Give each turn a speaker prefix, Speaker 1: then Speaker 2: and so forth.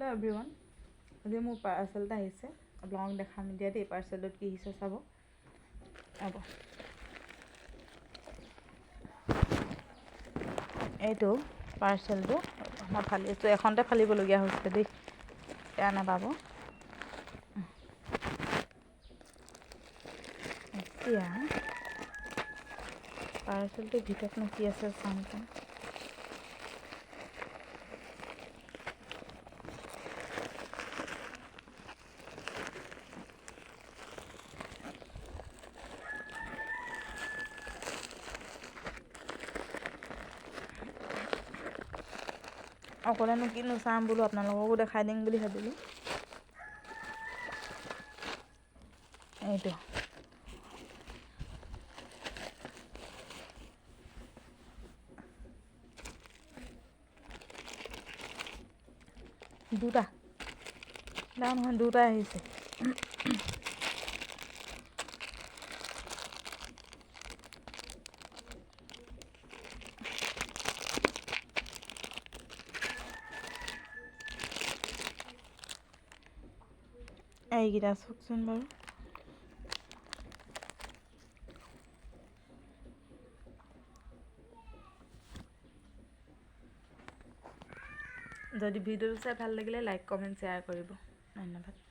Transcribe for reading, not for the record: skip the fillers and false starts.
Speaker 1: Hello' everyone, আজি মোৰ parcel এটা আহিছে। আপোনালোকক দেখাম এতিয়া দেই পাৰ্চেলটোত কি আহিছে চাব। এইটো পাৰ্চেলটো মই ফালিছোঁ, এখনতে ফালিবলগীয়া হৈছে দেই, বেয়া নাপাব। এতিয়া পাৰ্চেলটোৰ ভিতৰতনো কি আছে চাওঁচোন। অকলেনো কিনো চাম বোলো, আপোনালোককো দেখাই দিম বুলি ভাবিলোঁ। এইটো দুটা নহয়, দুটা আহিছে। এইকেইটা চাওকচোন বাৰু। যদি ভিডিঅ'টো চাই ভাল লাগিলে লাইক, কমেণ্ট, শ্বেয়াৰ কৰিব। ধন্যবাদ।